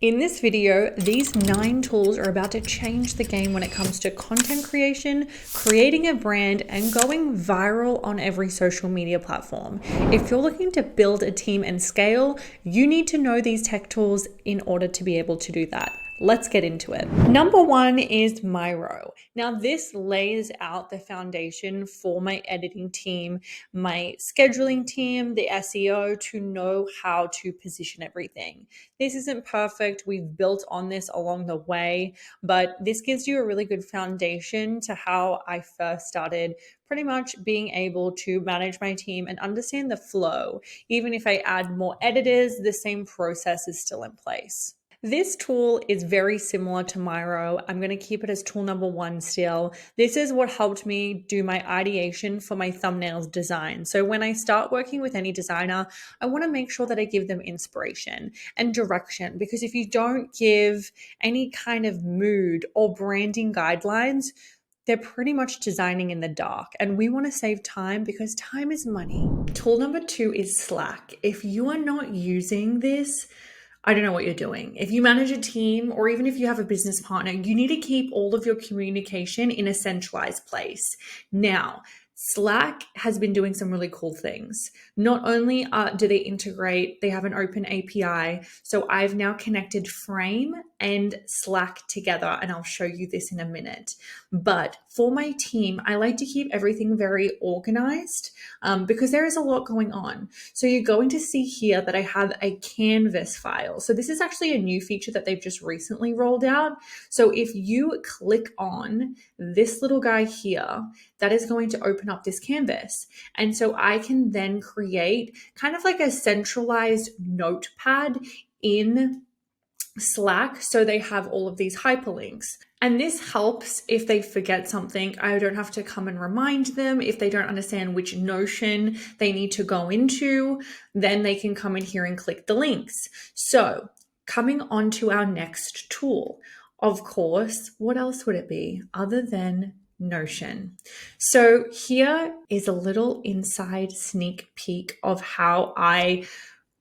In this video, these 9 tools are about to change the game when it comes to content creation, creating a brand, and going viral on every social media platform. If you're looking to build a team and scale, you need to know these tech tools in order to be able to do that. Let's get into it. Number 1 is Miro. Now this lays out the foundation for my editing team, my scheduling team, the SEO to know how to position everything. This isn't perfect. We've built on this along the way, but this gives you a really good foundation to how I first started pretty much being able to manage my team and understand the flow. Even if I add more editors, the same process is still in place. This tool is very similar to Miro. I'm going to keep it as tool number 1 still. This is what helped me do my ideation for my thumbnails design. So when I start working with any designer, I want to make sure that I give them inspiration and direction, because if you don't give any kind of mood or branding guidelines, they're pretty much designing in the dark, and we want to save time because time is money. Tool number 2 is Slack. If you are not using this, I don't know what you're doing. If you manage a team, or even if you have a business partner, you need to keep all of your communication in a centralized place. Now, Slack has been doing some really cool things. Not only do they integrate, they have an open API. So I've now connected Frame and Slack together, and I'll show you this in a minute. But for my team, I like to keep everything very organized because there is a lot going on. So you're going to see here that I have a canvas file. So this is actually a new feature that they've just recently rolled out. So if you click on this little guy here, that is going to open up this canvas. And so I can then create kind of like a centralized notepad in Slack, so they have all of these hyperlinks. And this helps if they forget something. I don't have to come and remind them. If they don't understand which Notion they need to go into, then they can come in here and click the links. So coming on to our next tool, of course, what else would it be other than Notion? So here is a little inside sneak peek of how I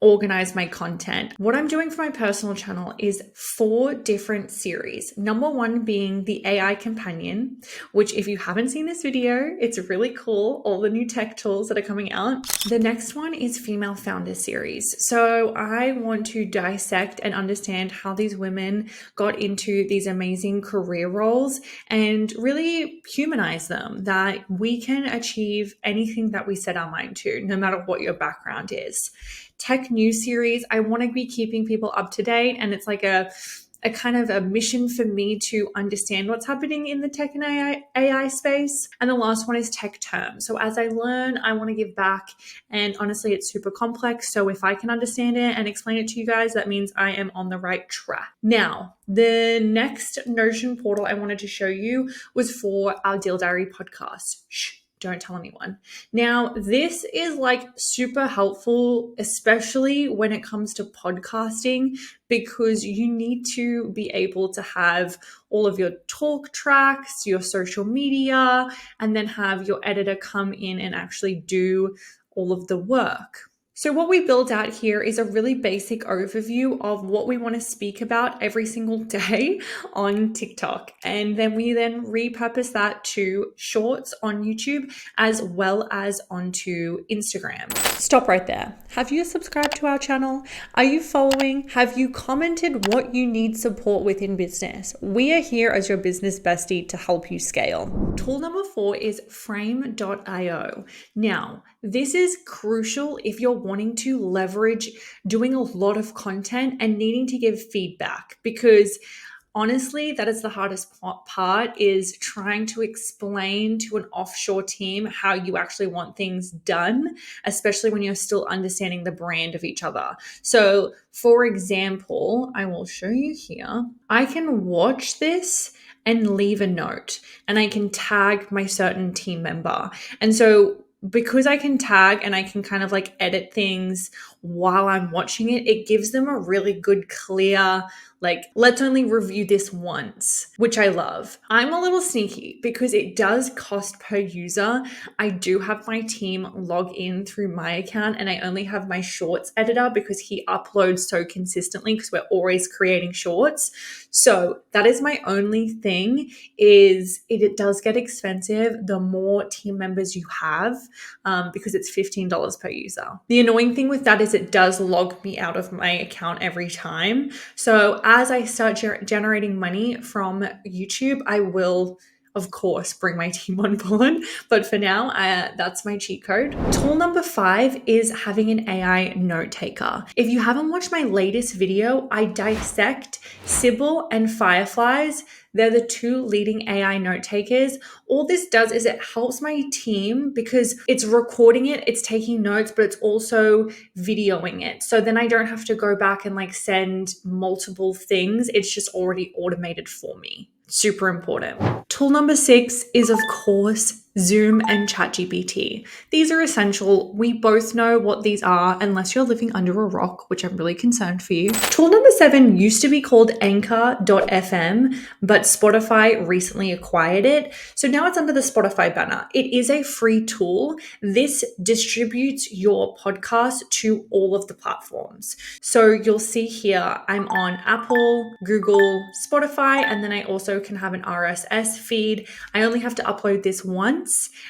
organize my content. What I'm doing for my personal channel is 4 different series. Number 1 being the AI companion, which if you haven't seen this video, it's really cool. All the new tech tools that are coming out. The next one is female founder series. So I want to dissect and understand how these women got into these amazing career roles and really humanize them, that we can achieve anything that we set our mind to, no matter what your background is. Tech news series, I want to be keeping people up to date, and it's like a kind of a mission for me to understand what's happening in the tech and AI space. And the last one is tech terms. So as I learn, I want to give back, and honestly, it's super complex. So if I can understand it and explain it to you guys, that means I am on the right track. Now, the next Notion portal I wanted to show you was for our Deal Diary podcast. Shh. Don't tell anyone. Now, this is like super helpful, especially when it comes to podcasting, because you need to be able to have all of your talk tracks, your social media, and then have your editor come in and actually do all of the work. So what we built out here is a really basic overview of what we want to speak about every single day on TikTok. And then we repurpose that to shorts on YouTube as well as onto Instagram. Stop right there. Have you subscribed to our channel? Are you following? Have you commented what you need support with in business? We are here as your business bestie to help you scale. Tool number 4 is frame.io. Now, this is crucial if you're wanting to leverage doing a lot of content and needing to give feedback, because honestly, that is the hardest part, is trying to explain to an offshore team how you actually want things done, especially when you're still understanding the brand of each other. So for example, I will show you here. I can watch this and leave a note, and I can tag my certain team member. And so because I can tag and I can kind of like edit things while I'm watching it, it gives them a really good, clear Like, let's only review this once, which I love. I'm a little sneaky because it does cost per user. I do have my team log in through my account, and I only have my shorts editor because he uploads so consistently because we're always creating shorts. So that is my only thing, is it does get expensive the more team members you have, because it's $15 per user. The annoying thing with that is it does log me out of my account every time. So as I start generating money from YouTube, I will, of course, bring my team on board. But for now, that's my cheat code. Tool number 5 is having an AI note taker. If you haven't watched my latest video, I dissect Sybil and Fireflies. They're the 2 leading AI note takers. All this does is it helps my team because it's recording it, it's taking notes, but it's also videoing it. So then I don't have to go back and like send multiple things. It's just already automated for me. Super important. Tool number 6 is, of course, Zoom and ChatGPT. These are essential. We both know what these are, unless you're living under a rock, which I'm really concerned for you. Tool number 7 used to be called Anchor.fm, but Spotify recently acquired it. So now it's under the Spotify banner. It is a free tool. This distributes your podcast to all of the platforms. So you'll see here, I'm on Apple, Google, Spotify, and then I also can have an RSS feed. I only have to upload this once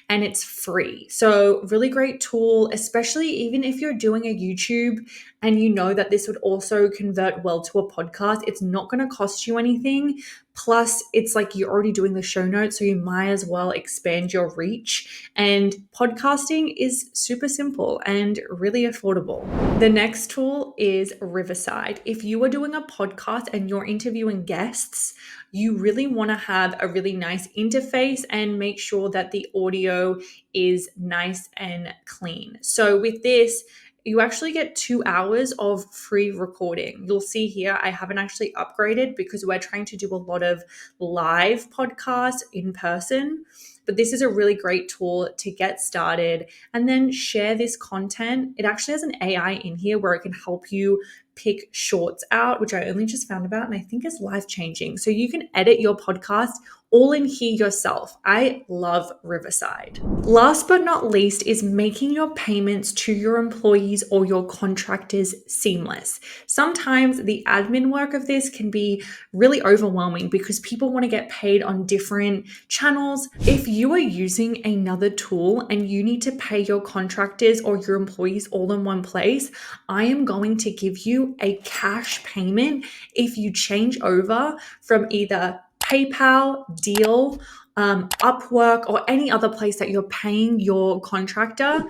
and it's free. So really great tool, especially even if you're doing a YouTube and you know that this would also convert well to a podcast. It's not going to cost you anything. Plus, it's like you're already doing the show notes, so you might as well expand your reach. And podcasting is super simple and really affordable. The next tool is Riverside. If you are doing a podcast and you're interviewing guests, you really want to have a really nice interface and make sure that the audio is nice and clean. So with this, you actually get 2 hours of free recording. You'll see here, I haven't actually upgraded because we're trying to do a lot of live podcasts in person. But this is a really great tool to get started and then share this content. It actually has an AI in here where it can help you pick shorts out, which I only just found about and I think is life-changing. So you can edit your podcast all in here yourself. I love Riverside. Last but not least is making your payments to your employees or your contractors seamless. Sometimes the admin work of this can be really overwhelming because people want to get paid on different channels. If you are using another tool and you need to pay your contractors or your employees all in one place, I am going to give you a cash payment if you change over from either PayPal, Deal, Upwork, or any other place that you're paying your contractor.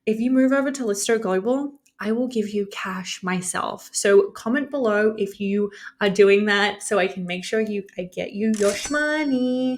If you move over to Listo Global, I will give you cash myself. So comment below if you are doing that so I can make sure I get you your shmoney.